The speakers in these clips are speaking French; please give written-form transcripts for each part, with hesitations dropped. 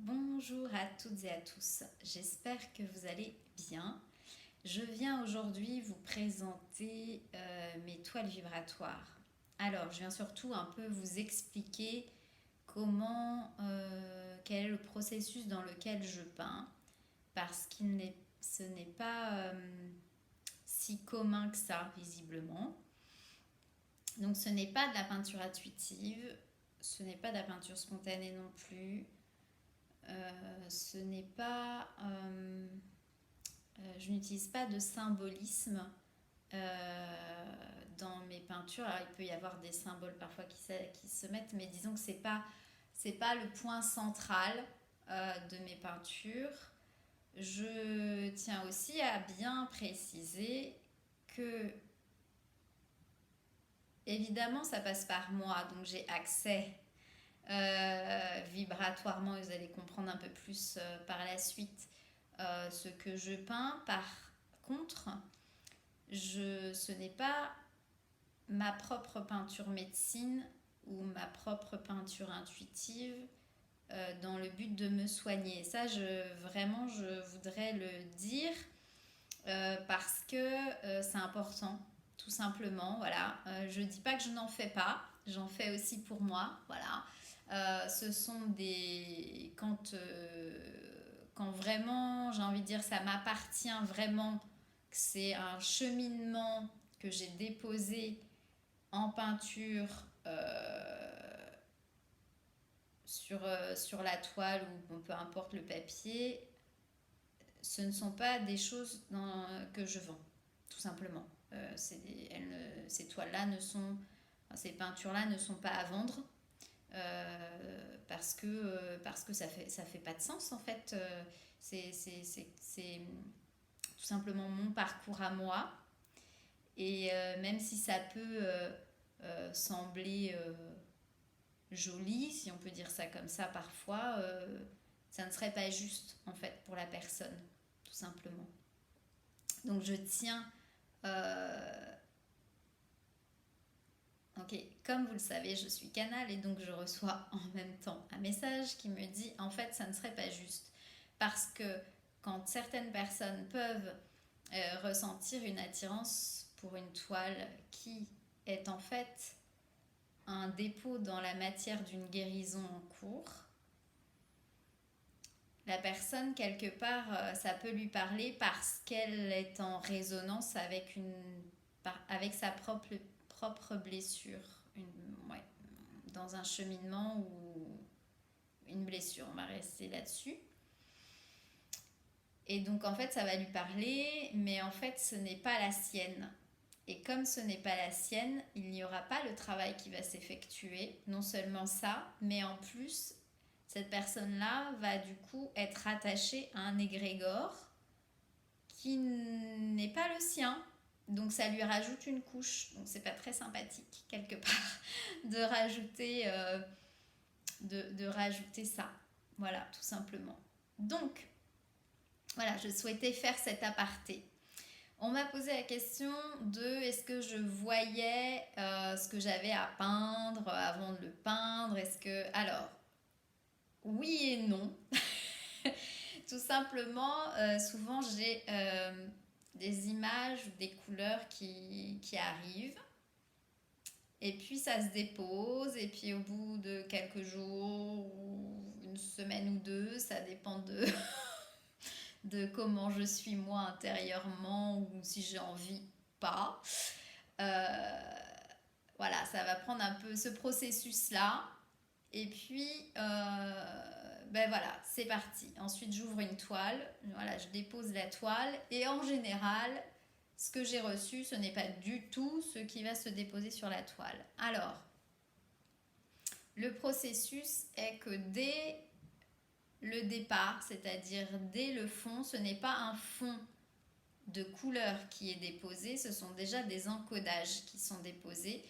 Bonjour à toutes et à tous, j'espère que vous allez bien. Je viens aujourd'hui vous présenter mes toiles vibratoires. Alors, je viens surtout un peu vous expliquer quel est le processus dans lequel je peins, parce ce n'est pas si commun que ça, visiblement. Donc, ce n'est pas de la peinture intuitive, ce n'est pas de la peinture spontanée non plus. Ce n'est pas. Je n'utilise pas de symbolisme dans mes peintures. Alors, il peut y avoir des symboles parfois qui se mettent, mais disons que c'est pas le point central de mes peintures. Je tiens aussi à bien préciser que, évidemment, ça passe par moi, donc j'ai accès vibratoirement, vous allez comprendre un peu plus par la suite ce que je peins. Par contre, ce n'est pas ma propre peinture médecine ou ma propre peinture intuitive dans le but de me soigner. Ça, vraiment, je voudrais le dire parce que c'est important, tout simplement. Voilà. Je dis pas que je n'en fais pas, j'en fais aussi pour moi. Voilà. Ce sont des quand vraiment j'ai envie de dire ça m'appartient vraiment, que c'est un cheminement que j'ai déposé en peinture sur la toile ou bon, peu importe le papier. Ce ne sont pas des choses que je vends, tout simplement. Ces toiles-là ces peintures-là ne sont pas à vendre. Parce que ça fait pas de sens en fait. C'est tout simplement mon parcours à moi. Et même si ça peut sembler joli, si on peut dire ça comme ça parfois, ça ne serait pas juste en fait pour la personne, tout simplement. Donc je tiens Ok, comme vous le savez, je suis canal et donc je reçois en même temps un message qui me dit en fait ça ne serait pas juste. Parce que quand certaines personnes peuvent ressentir une attirance pour une toile qui est en fait un dépôt dans la matière d'une guérison en cours, la personne quelque part ça peut lui parler parce qu'elle est en résonance avec sa propre blessure, ouais, dans un cheminement ou une blessure, on va rester là-dessus. Et donc en fait ça va lui parler, mais en fait ce n'est pas la sienne. Et comme ce n'est pas la sienne, il n'y aura pas le travail qui va s'effectuer. Non seulement ça, mais en plus, cette personne-là va du coup être attachée à un égrégore qui n'est pas le sien. Donc ça lui rajoute une couche. Donc c'est pas très sympathique quelque part de rajouter ça. Voilà, tout simplement. Donc voilà, je souhaitais faire cet aparté. On m'a posé la question de est-ce que je voyais ce que j'avais à peindre avant de le peindre. Alors, oui et non. Tout simplement, souvent j'ai des images ou des couleurs qui arrivent. Et puis ça se dépose, et puis au bout de quelques jours, ou une semaine ou deux, ça dépend de comment je suis moi intérieurement, ou si j'ai envie pas. Euh, voilà, ça va prendre un peu ce processus-là. Et puis, ben voilà, c'est parti. Ensuite, j'ouvre une toile. Voilà, je dépose la toile. Et en général, ce que j'ai reçu, ce n'est pas du tout ce qui va se déposer sur la toile. Alors, le processus est que dès le départ, c'est-à-dire dès le fond, ce n'est pas un fond de couleur qui est déposé, ce sont déjà des encodages qui sont déposés.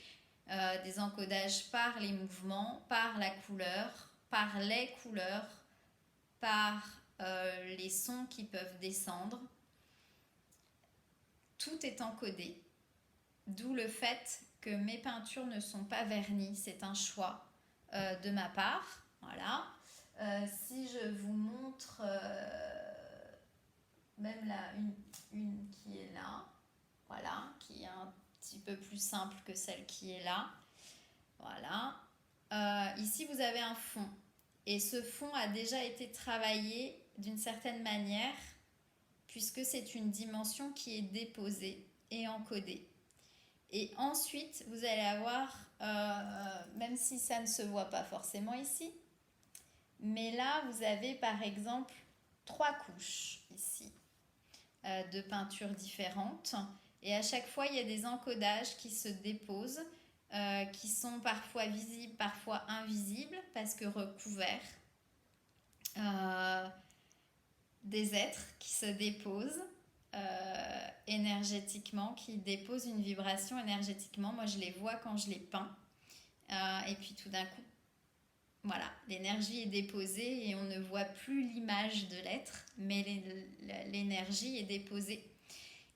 Des encodages par les mouvements, par la couleur, par les couleurs, par les sons qui peuvent descendre. Tout est encodé. D'où le fait que mes peintures ne sont pas vernies. C'est un choix de ma part. Voilà. Si je vous montre même là, une qui est là, voilà, qui est un petit peu plus simple que celle qui est là. Voilà. Ici, vous avez un fond. Et ce fond a déjà été travaillé d'une certaine manière, puisque c'est une dimension qui est déposée et encodée. Et ensuite, vous allez avoir, même si ça ne se voit pas forcément ici, mais là, vous avez par exemple 3 couches ici de peintures différentes. Et à chaque fois, il y a des encodages qui se déposent, qui sont parfois visibles, parfois invisibles, parce que recouverts. Des êtres qui se déposent énergétiquement, qui déposent une vibration énergétiquement. Moi, je les vois quand je les peins. Et puis tout d'un coup, voilà, l'énergie est déposée et on ne voit plus l'image de l'être, mais l'énergie est déposée.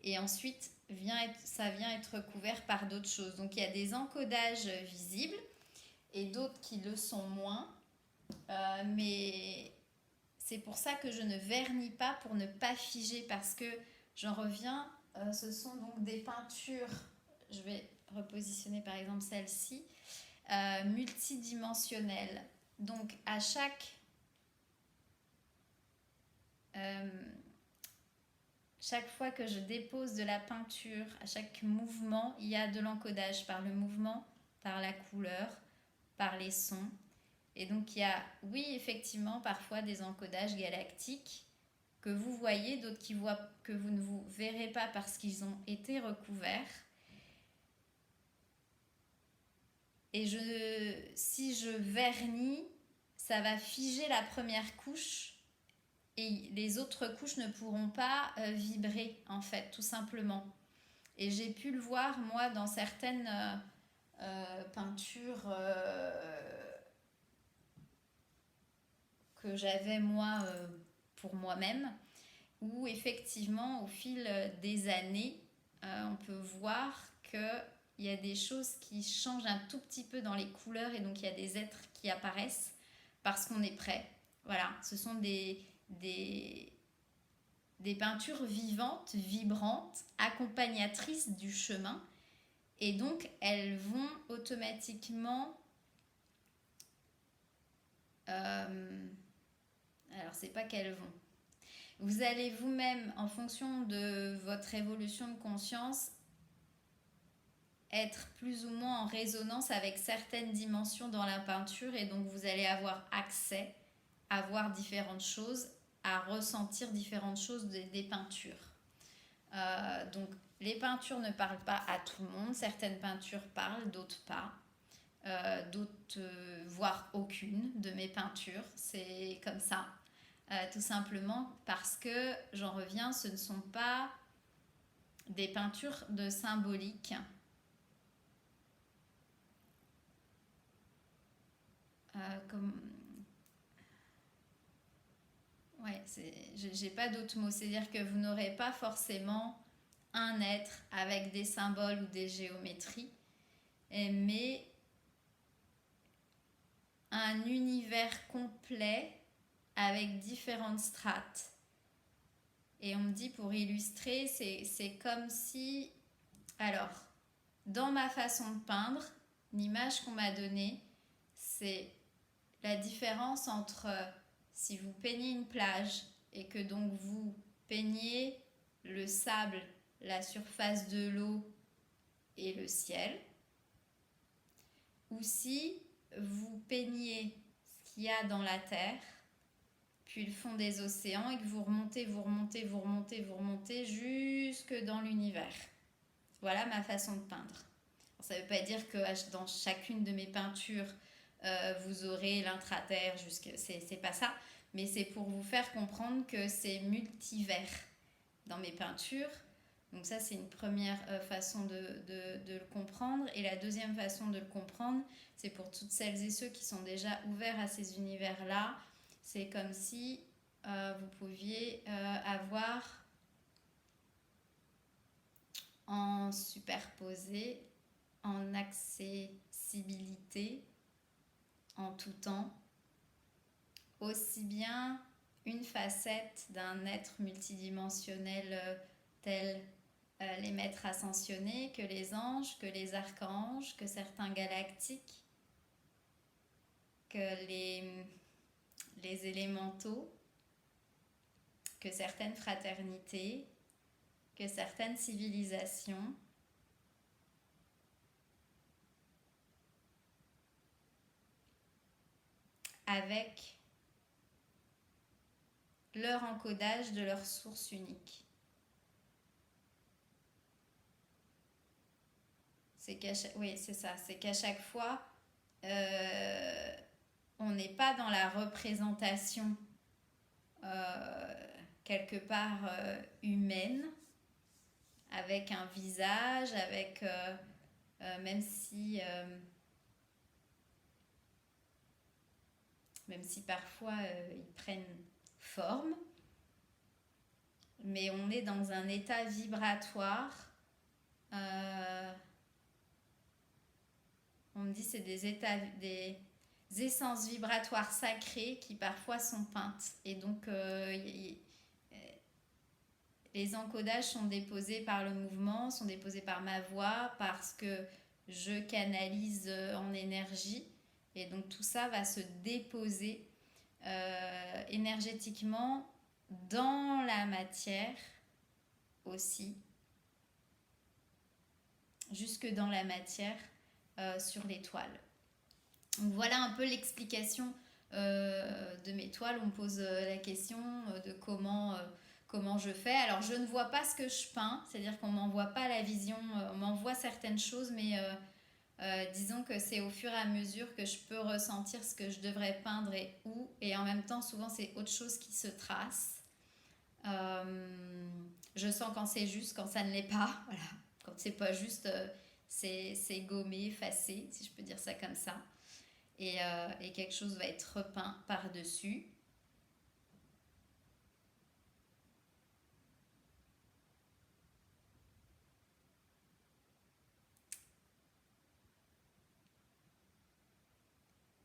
Et ensuite, ça vient être recouvert par d'autres choses. Donc, il y a des encodages visibles et d'autres qui le sont moins. Mais c'est pour ça que je ne vernis pas pour ne pas figer, parce que j'en reviens, ce sont donc des peintures, je vais repositionner par exemple celle-ci, multidimensionnelles. Donc à chaque fois que je dépose de la peinture, à chaque mouvement, il y a de l'encodage par le mouvement, par la couleur, par les sons. Et donc il y a, oui, effectivement, parfois des encodages galactiques que vous voyez, d'autres que vous ne vous verrez pas parce qu'ils ont été recouverts. Et si je vernis, ça va figer la première couche et les autres couches ne pourront pas vibrer, en fait, tout simplement. Et j'ai pu le voir, moi, dans certaines peintures que j'avais, moi, pour moi-même, où effectivement, au fil des années, on peut voir qu'il y a des choses qui changent un tout petit peu dans les couleurs, et donc il y a des êtres qui apparaissent parce qu'on est prêt. Voilà, ce sont des peintures vivantes, vibrantes, accompagnatrices du chemin, et donc elles vont automatiquement... alors c'est pas qu'elles vont. Vous allez vous-même, en fonction de votre évolution de conscience, être plus ou moins en résonance avec certaines dimensions dans la peinture, et donc vous allez avoir accès à voir différentes choses, à ressentir différentes choses des peintures. Donc les peintures ne parlent pas à tout le monde, certaines peintures parlent, d'autres pas. D'autres, voire aucune de mes peintures, c'est comme ça. Tout simplement parce que, j'en reviens, ce ne sont pas des peintures de symbolique. Ouais, j'ai pas d'autres mots. C'est-à-dire que vous n'aurez pas forcément un être avec des symboles ou des géométries, mais un univers complet avec différentes strates. Et on me dit, pour illustrer, c'est comme si... Alors, dans ma façon de peindre, l'image qu'on m'a donnée, c'est la différence entre si vous peignez une plage et que donc vous peignez le sable, la surface de l'eau et le ciel, ou si vous peignez ce qu'il y a dans la terre, puis le fond des océans, et que vous remontez, vous remontez, vous remontez, vous remontez jusque dans l'univers. Voilà ma façon de peindre. Alors, ça ne veut pas dire que dans chacune de mes peintures, vous aurez l'intraterre, c'est pas ça, mais c'est pour vous faire comprendre que c'est multivers dans mes peintures. Donc ça, c'est une première façon de le comprendre. Et la deuxième façon de le comprendre, c'est pour toutes celles et ceux qui sont déjà ouverts à ces univers-là. C'est comme si vous pouviez avoir en superposé, en accessibilité, en tout temps, aussi bien une facette d'un être multidimensionnel tel les maîtres ascensionnés, que les anges, que les archanges, que certains galactiques, que les élémentaux, que certaines fraternités, que certaines civilisations, avec leur encodage de leur source unique. Oui, c'est ça, c'est qu'à chaque fois, on n'est pas dans la représentation quelque part humaine, avec un visage, avec même si parfois ils prennent forme, mais on est dans un état vibratoire. On me dit c'est des essences vibratoires sacrées qui parfois sont peintes, et donc les encodages sont déposés par le mouvement, sont déposés par ma voix, parce que je canalise en énergie, et donc tout ça va se déposer énergétiquement dans la matière aussi, jusque dans la matière sur les toiles. Donc voilà un peu l'explication de mes toiles. On me pose la question de comment je fais. Alors je ne vois pas ce que je peins, c'est-à-dire qu'on ne m'envoie pas la vision, on m'envoie certaines choses, mais disons que c'est au fur et à mesure que je peux ressentir ce que je devrais peindre et où, et en même temps souvent c'est autre chose qui se trace. Je sens quand c'est juste, quand ça ne l'est pas, voilà. Quand c'est pas juste, c'est gommé, effacé, si je peux dire ça comme ça, et quelque chose va être repeint par-dessus.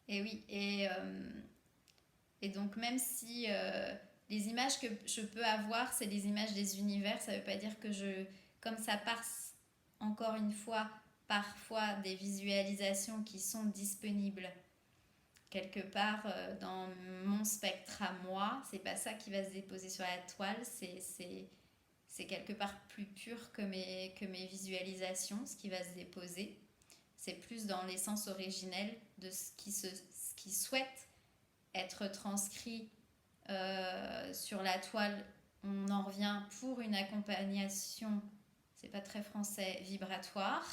Et oui, et donc même si les images que je peux avoir, c'est des images des univers, ça ne veut pas dire que comme ça passe encore une fois, parfois des visualisations qui sont disponibles quelque part dans mon spectre à moi, c'est pas ça qui va se déposer sur la toile, c'est quelque part plus pur que mes visualisations, ce qui va se déposer. C'est plus dans l'essence originelle de ce qui souhaite être transcrit sur la toile. On en revient pour une accompagnation, c'est pas très français, vibratoire,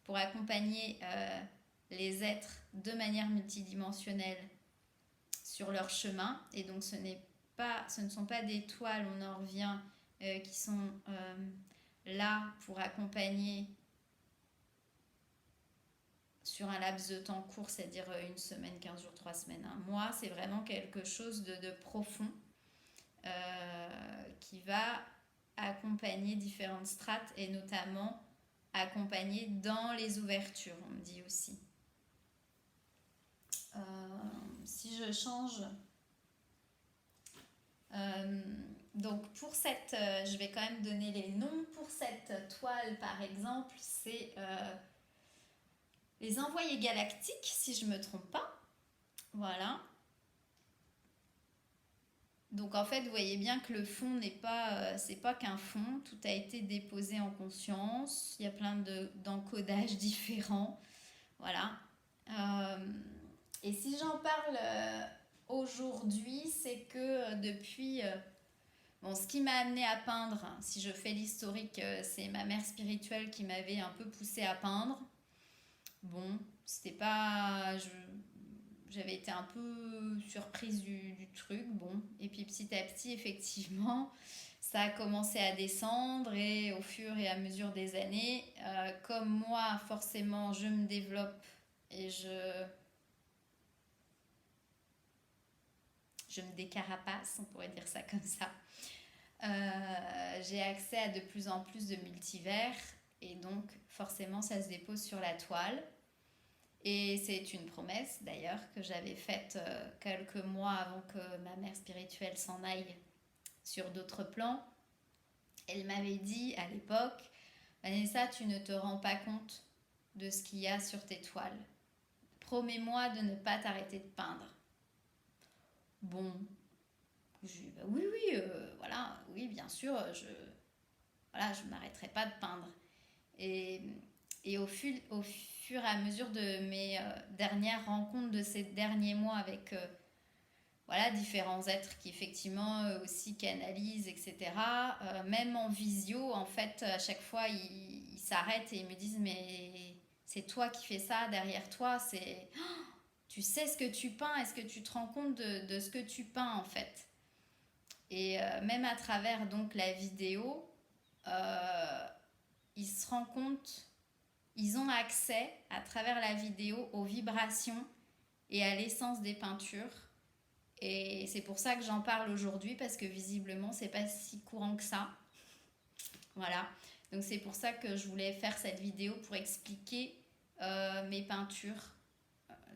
pour accompagner les êtres de manière multidimensionnelle sur leur chemin. Et donc ce ne sont pas des toiles, on en revient, qui sont là pour accompagner sur un laps de temps court, c'est-à-dire une semaine, 15 jours, 3 semaines, un mois. C'est vraiment quelque chose de profond qui va accompagner différentes strates, et notamment accompagner dans les ouvertures, on me dit aussi. Si je change... donc pour cette... je vais quand même donner les noms. Pour cette toile, par exemple, c'est les envoyés galactiques, si je ne me trompe pas. Voilà. Donc en fait, vous voyez bien que le fond n'est pas... c'est pas qu'un fond. Tout a été déposé en conscience. Il y a plein d'encodages différents. Voilà. Et si j'en parle aujourd'hui, c'est que depuis... bon, ce qui m'a amené à peindre, si je fais l'historique, c'est ma mère spirituelle qui m'avait un peu poussée à peindre. Bon, c'était pas... J'avais été un peu surprise du truc, bon. Et puis petit à petit, effectivement, ça a commencé à descendre, et au fur et à mesure des années, comme moi, forcément, je me développe et je me décarapace, on pourrait dire ça comme ça. J'ai accès à de plus en plus de multivers, et donc forcément ça se dépose sur la toile. Et c'est une promesse d'ailleurs que j'avais faite quelques mois avant que ma mère spirituelle s'en aille sur d'autres plans. Elle m'avait dit à l'époque, Vanessa, tu ne te rends pas compte de ce qu'il y a sur tes toiles. Promets-moi de ne pas t'arrêter de peindre. Bon, bah oui, oui, voilà, oui, bien sûr, je m'arrêterai pas de peindre. Et, et au fur et à mesure de mes dernières rencontres de ces derniers mois avec voilà, différents êtres qui effectivement aussi canalisent, etc. Même en visio, en fait, à chaque fois, ils s'arrêtent et ils me disent, mais c'est toi qui fais ça derrière toi, c'est... Tu sais ce que tu peins, est-ce que tu te rends compte de ce que tu peins en fait? Et même à travers donc la vidéo, euh, ils se rendent compte, ils ont accès à travers la vidéo aux vibrations et à l'essence des peintures. Et c'est pour ça que j'en parle aujourd'hui parce que visiblement c'est pas si courant que ça. Voilà. Donc c'est pour ça que je voulais faire cette vidéo pour expliquer mes peintures,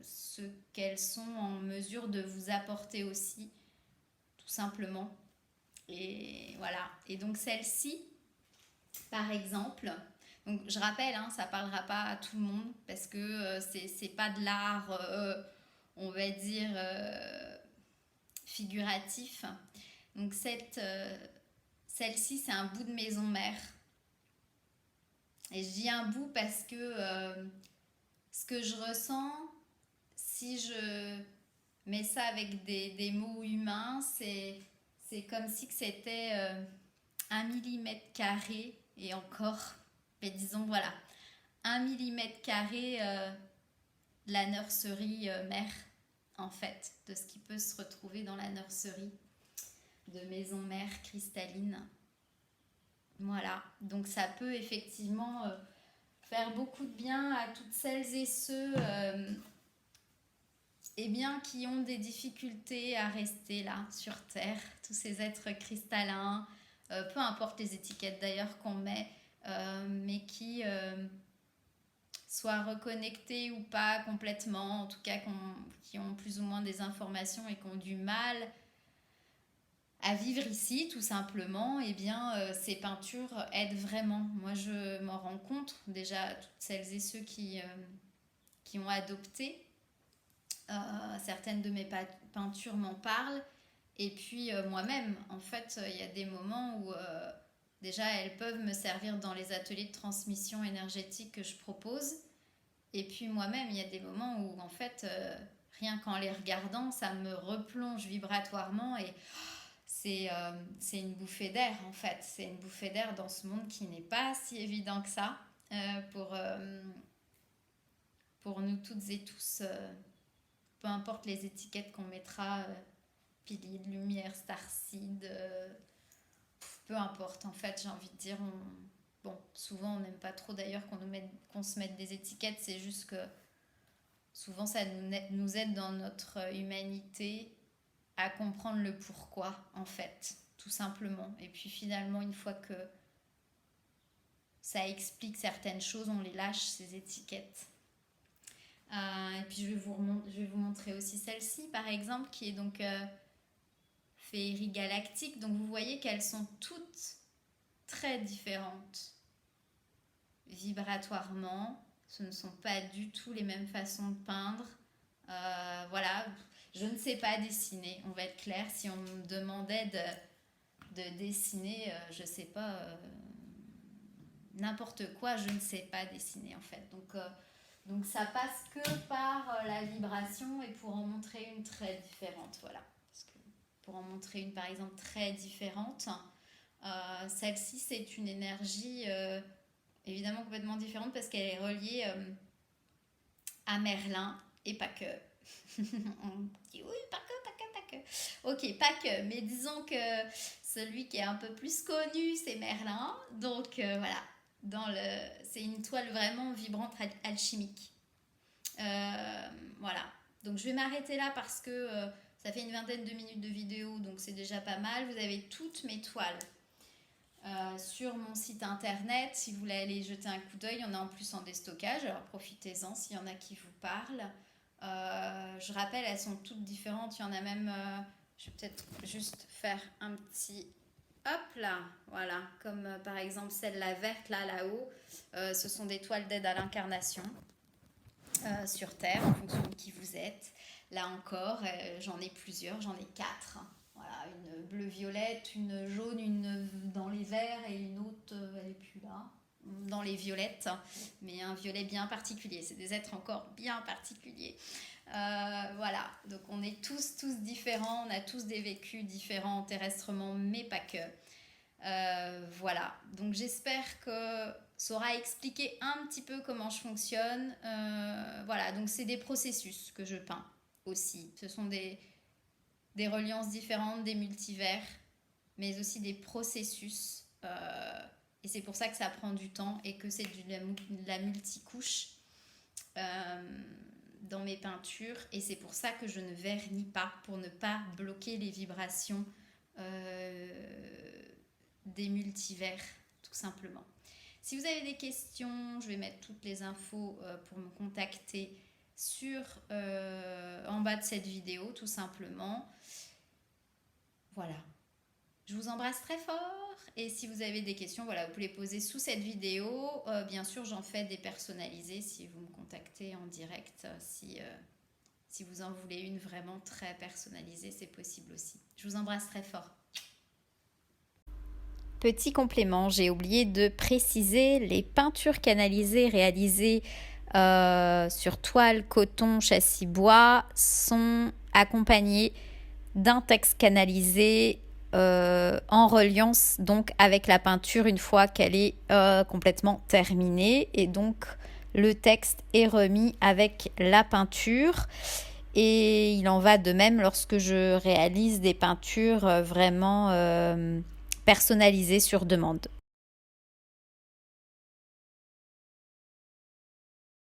ce qu'elles sont en mesure de vous apporter aussi, tout simplement. Et voilà. Et donc celle-ci, par exemple, donc je rappelle, hein, ça parlera pas à tout le monde parce que c'est pas de l'art, on va dire figuratif. Donc celle-ci, c'est un bout de maison mère. Et je dis un bout parce que ce que je ressens, si je mets ça avec des mots humains, c'est comme si que c'était 1 mm², et encore, mais disons voilà, 1 mm² de la nurserie mère, en fait, de ce qui peut se retrouver dans la nurserie de maison mère cristalline. Voilà, donc ça peut effectivement faire beaucoup de bien à toutes celles et ceux eh bien, qui ont des difficultés à rester là sur Terre, tous ces êtres cristallins, peu importe les étiquettes d'ailleurs qu'on met, mais qui soient reconnectés ou pas complètement, en tout cas qui ont plus ou moins des informations et qui ont du mal à vivre ici tout simplement, eh bien ces peintures aident vraiment. Moi je m'en rends compte déjà, toutes celles et ceux qui ont adopté. Certaines de mes peintures m'en parlent. Et puis moi-même, en fait, il y a des moments où déjà elles peuvent me servir dans les ateliers de transmission énergétique que je propose. Et puis moi-même, il y a des moments où en fait, rien qu'en les regardant, ça me replonge vibratoirement et c'est une bouffée d'air en fait. C'est une bouffée d'air dans ce monde qui n'est pas si évident que ça pour nous toutes et tous. Peu importe les étiquettes qu'on mettra, pilier de lumière, starseed, peu importe en fait, j'ai envie de dire. Bon, souvent on n'aime pas trop d'ailleurs qu'on se mette des étiquettes, c'est juste que souvent ça nous aide dans notre humanité à comprendre le pourquoi en fait, tout simplement. Et puis finalement, une fois que ça explique certaines choses, on les lâche ces étiquettes. Et puis je vais vous montrer aussi celle-ci par exemple qui est donc féerie galactique. Donc vous voyez qu'elles sont toutes très différentes vibratoirement. Ce ne sont pas du tout les mêmes façons de peindre. Voilà, je ne sais pas dessiner, on va être clair. Si on me demandait de dessiner, je ne sais pas, n'importe quoi, je ne sais pas dessiner en fait. Donc ça passe que par la vibration. Et pour en montrer une très différente, voilà. Parce que pour en montrer une par exemple très différente, celle-ci c'est une énergie évidemment complètement différente parce qu'elle est reliée à Merlin et pas que. On dit oui, pas que. Ok, pas que, mais disons que celui qui est un peu plus connu c'est Merlin. Donc voilà. C'est une toile vraiment vibrante alchimique. Voilà. Donc je vais m'arrêter là parce que ça fait une vingtaine de minutes de vidéo, donc c'est déjà pas mal. Vous avez toutes mes toiles sur mon site internet. Si vous voulez aller jeter un coup d'œil, il y en a en plus en déstockage, alors profitez-en s'il y en a qui vous parlent. Je rappelle, elles sont toutes différentes. Il y en a même, je vais peut-être juste faire un petit hop là, voilà, comme par exemple celle-là verte là-haut. Ce sont des toiles d'aide à l'incarnation sur Terre en fonction de qui vous êtes. Là encore, j'en ai plusieurs, j'en ai 4. Voilà, une bleu-violette, une jaune, une dans les verts et une autre, elle n'est plus là, dans les violettes, mais un violet bien particulier. C'est des êtres encore bien particuliers. Voilà, donc on est tous différents, on a tous des vécus différents terrestrement, mais pas que. Voilà, donc j'espère que ça aura expliqué un petit peu comment je fonctionne. Voilà, donc c'est des processus que je peins aussi. Ce sont des reliances différentes, des multivers, mais aussi des processus. Et c'est pour ça que ça prend du temps et que c'est de la multicouche dans mes peintures. Et c'est pour ça que je ne vernis pas, pour ne pas bloquer les vibrations des multivers, tout simplement. Si vous avez des questions, je vais mettre toutes les infos pour me contacter en bas de cette vidéo, tout simplement. Voilà. Je vous embrasse très fort et si vous avez des questions, voilà, vous pouvez les poser sous cette vidéo. Bien sûr, j'en fais des personnalisées si vous me contactez en direct. Si vous en voulez une vraiment très personnalisée, c'est possible aussi. Je vous embrasse très fort. Petit complément, j'ai oublié de préciser, les peintures canalisées réalisées sur toile, coton, châssis bois sont accompagnées d'un texte canalisé en reliance donc avec la peinture une fois qu'elle est complètement terminée, et donc le texte est remis avec la peinture. Et il en va de même lorsque je réalise des peintures vraiment personnalisées sur demande.